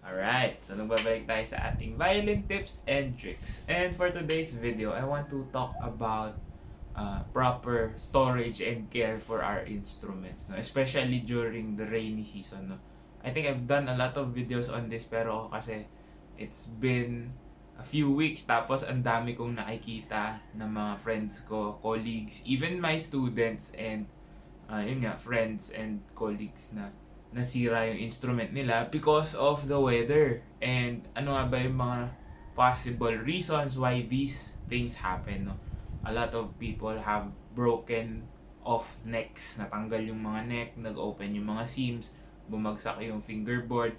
Alright, so nagbabalik tayo sa ating violin tips and tricks. And for today's video, I want to talk about proper storage and care for our instruments, no? Especially during the rainy season. No? I think I've done a lot of videos on this pero kasi it's been a few weeks tapos ang dami kong nakikita ng mga friends ko, colleagues, even my students and yun nga, friends and colleagues na nasira yung instrument nila because of the weather. And ano nga ba yung mga possible reasons why these things happen, no? A lot of people have broken off necks, natanggal yung mga neck, nag-open yung mga seams, bumagsak yung fingerboard.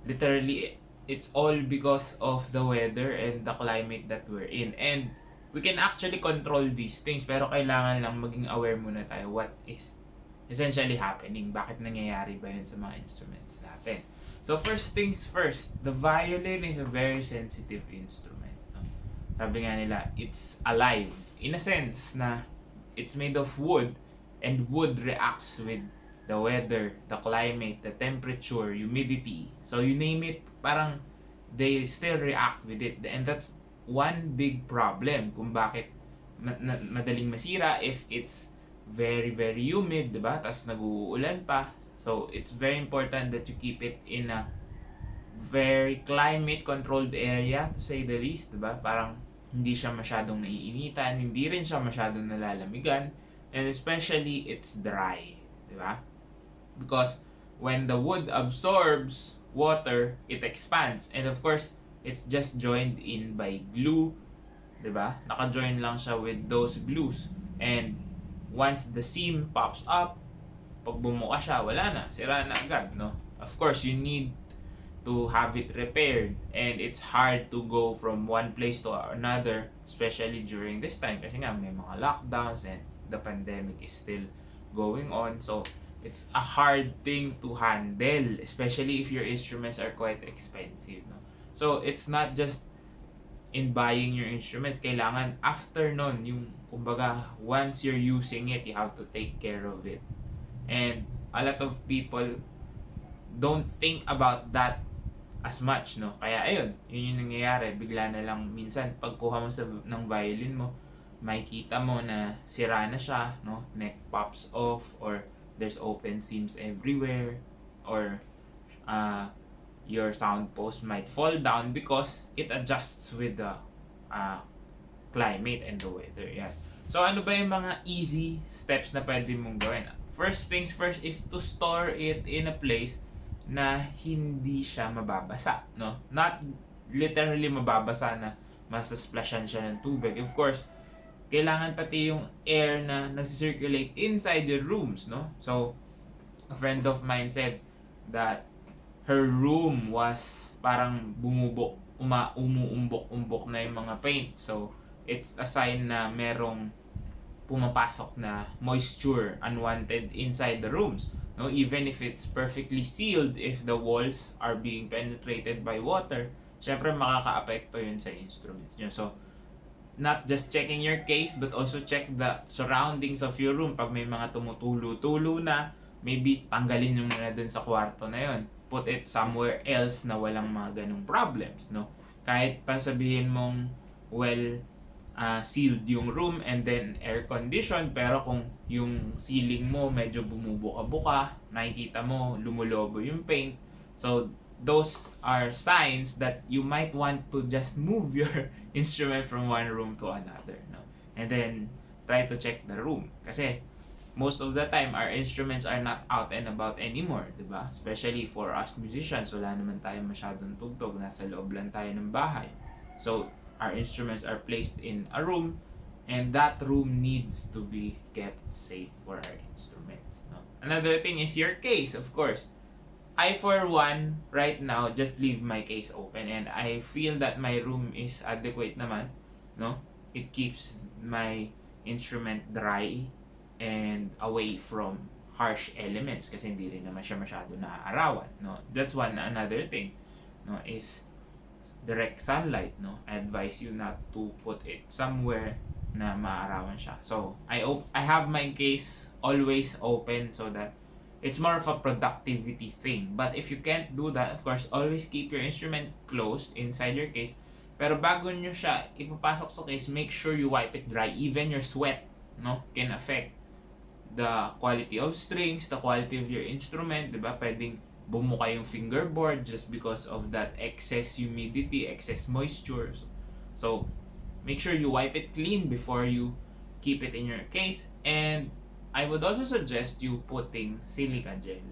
Literally, it's all because of the weather and the climate that we're in. And we can actually control these things pero kailangan lang maging aware muna tayo what is essentially happening. Bakit nangyayari ba yun sa mga instruments natin? So first things first, the violin is a very sensitive instrument. No? Sabi nga nila, it's alive. In a sense na it's made of wood and wood reacts with the weather, the climate, the temperature, humidity. So you name it, parang they still react with it. And that's one big problem kung bakit madaling masira if it's very humid, 'di ba? Tas nag-uulan pa. So it's very important that you keep it in a very climate controlled area, to say the least, 'di ba? Parang hindi siya masyadong naiinitan, hindi rin siya masyadong nalalamigan, and especially it's dry, 'di ba? Because when the wood absorbs water, it expands, and of course it's just joined in by glue, 'di ba? Naka-join lang siya with those glues, and once the seam pops up, pag bumuka siya, wala na, sira na agad, no? Of course, you need to have it repaired, and it's hard to go from one place to another, especially during this time kasi nga may mga lockdowns and the pandemic is still going on. So it's a hard thing to handle, especially if your instruments are quite expensive, no? So it's not just in buying your instruments, kailangan after nun, yung kumbaga once you're using it, you have to take care of it. And a lot of people don't think about that as much, no? Kaya ayun, yun yung nangyayari. Bigla na lang minsan pagkuha mo ng violin mo, makikita mo na sira na siya, no? Neck pops off, or there's open seams everywhere, or your sound post might fall down because it adjusts with the climate and the weather. Yeah. So ano ba yung mga easy steps na pwede mong gawin? First things first is to store it in a place na hindi siya mababasa, no? Not literally mababasa na masasplashan siya ng tubig. Of course, kailangan pati yung air na nag-circulate inside your rooms, no? So, a friend of mine said that her room was parang umuumbok-umbok na yung mga paint. So, it's a sign na merong pumapasok na moisture, unwanted inside the rooms. No, even if it's perfectly sealed, if the walls are being penetrated by water, syempre makaka-apekto yun sa instruments nyo. So, not just checking your case, but also check the surroundings of your room. Pag may mga tumutulo-tulo na, maybe tanggalin nyo muna dun sa kwarto na yun. Put it somewhere else na walang mga ganung problems, no? Kahit pa sabihin mong sealed yung room and then air conditioned, pero kung yung ceiling mo medyo bumubuka-buka, nakikita mo lumulobo yung paint, so those are signs that you might want to just move your instrument from one room to another, no? And then try to check the room kasi most of the time our instruments are not out and about anymore, diba? Especially for us musicians, wala naman tayo masyadong tugtog, nasa loob lang tayo ng bahay. So our instruments are placed in a room, and that room needs to be kept safe for our instruments, no? Another thing is your case, of course. I, for one, right now, just leave my case open, and I feel that my room is adequate naman, no? It keeps my instrument dry and away from harsh elements kasi hindi rin naman siya masyado naaarawan, no? That's another thing, no, is direct sunlight, no? I advise you not to put it somewhere na maaarawan siya. So, I have my case always open so that it's more of a productivity thing. But if you can't do that, of course, always keep your instrument closed inside your case. Pero bago nyo siya ipapasok sa case, make sure you wipe it dry. Even your sweat, no, can affect the quality of strings, the quality of your instrument, 'di ba? Pwedeng bumuka yung fingerboard just because of that excess humidity, excess moisture. So make sure you wipe it clean before you keep it in your case. And I would also suggest you putting silica gel.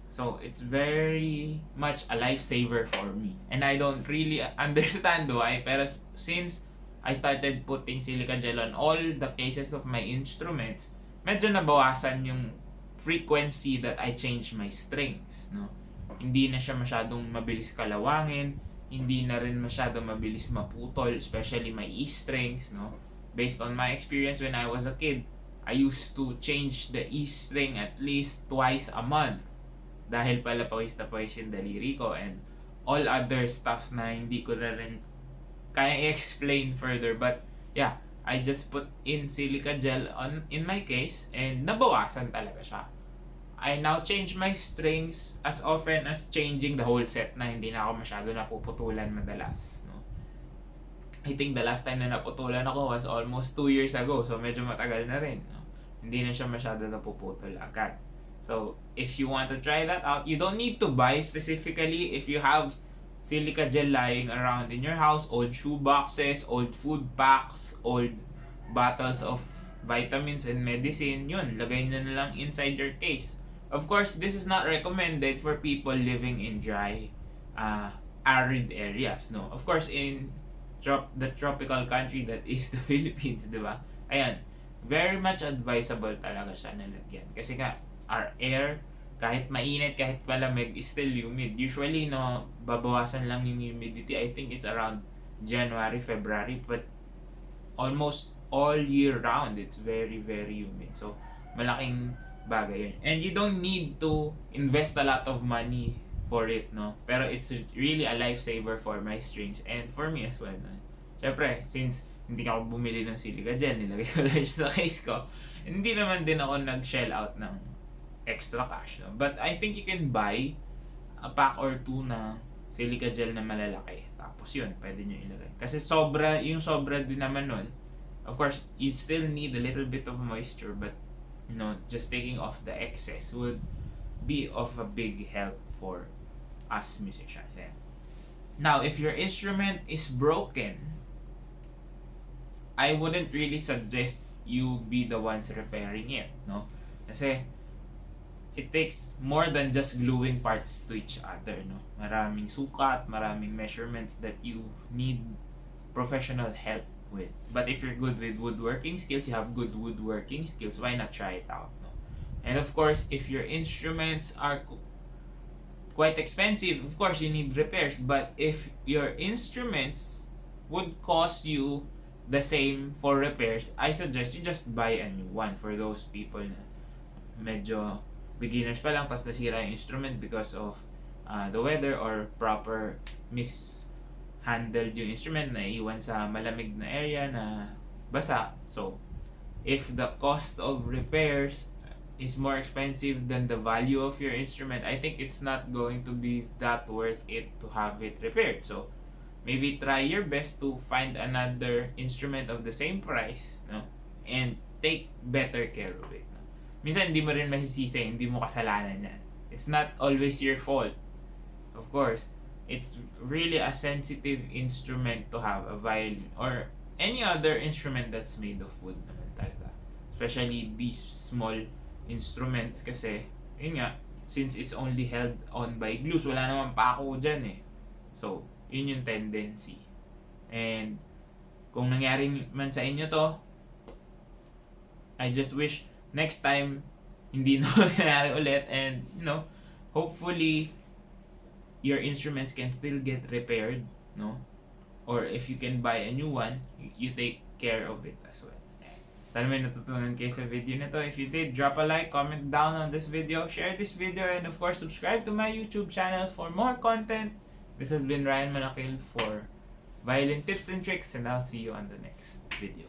So it's very much a lifesaver for me. And I don't really understand why, pero since I started putting silica gel on all the cases of my instruments, medyo nabawasan yung frequency that I change my strings, no? Hindi na siya masyadong mabilis kalawangin, hindi na rin masyadong mabilis maputol, especially my E strings, no? Based on my experience when I was a kid, I used to change the E string at least twice a month dahil pala pawis na pawis yung daliri ko and all other stuffs na hindi ko na rin kaya i-explain further. But yeah, I just put in silica gel in my case and nabawasan talaga siya. I now change my strings as often as changing the whole set na hindi na ako masyado napuputulan madalas, no? I think the last time na naputulan ako was almost 2 years ago, so medyo matagal na rin, no? Hindi na siya masyado napuputol agad. So if you want to try that out, you don't need to buy specifically. If you have silica gel lying around in your house, old shoe boxes, old food packs, old bottles of vitamins and medicine, yun, lagay nyo na lang inside your case. Of course, this is not recommended for people living in dry, arid areas, no? Of course, in the tropical country that is the Philippines, di ba? Ayan, very much advisable talaga siya na lagyan. Kasi nga, our air, kahit mainit, kahit malamig, is still humid. Usually, no, babawasan lang yung humidity. I think it's around January, February, but almost all year round, it's very, very humid. So, malaking bagay yun. And you don't need to invest a lot of money for it, no? Pero it's really a lifesaver for my strings and for me as well, no? Syempre, since hindi ako bumili ng silica gel, nilagay ko lang sa case ko, hindi naman din ako nag-shell out ng extra cash, no? But I think you can buy a pack or two na silica gel na malalaki. Tapos yun, pwede nyo ilagay. Kasi yung sobra din naman nun, of course, you still need a little bit of moisture, but you know, just taking off the excess would be of a big help for us musicians. Yeah. Now, if your instrument is broken, I wouldn't really suggest you be the ones repairing it, no? Kasi it takes more than just gluing parts to each other, no? Maraming sukat, maraming measurements that you need professional help with. But if you're good with woodworking skills, you have good woodworking skills, why not try it out, no? And of course, if your instruments are quite expensive, of course you need repairs. But if your instruments would cost you the same for repairs, I suggest you just buy a new one for those people na medyo beginners pa lang, tas nasira yung instrument because of the weather or proper mishandled yung instrument, na iwan sa malamig na area na basa. So if the cost of repairs is more expensive than the value of your instrument, I think it's not going to be that worth it to have it repaired. So maybe try your best to find another instrument of the same price, no? And take better care of it. Minsan hindi mo rin masisisi, hindi mo kasalanan yan. It's not always your fault. Of course, it's really a sensitive instrument to have, a violin or any other instrument that's made of wood naman talaga. Especially these small instruments kasi, yun nga, since it's only held on by glues, wala naman pako dyan eh. So, yun yung tendency. And kung nangyari man sa inyo to, I just wish next time hindi na nangyari ulit, and you know, hopefully your instruments can still get repaired, no? Or if you can buy a new one, you take care of it as well. Sana may natutunan kayo sa video na to. If you did, drop a like, comment down on this video, share this video, and of course subscribe to my YouTube channel for more content. This has been Ryan Monakil for Violin Tips and Tricks, and I'll see you on the next video.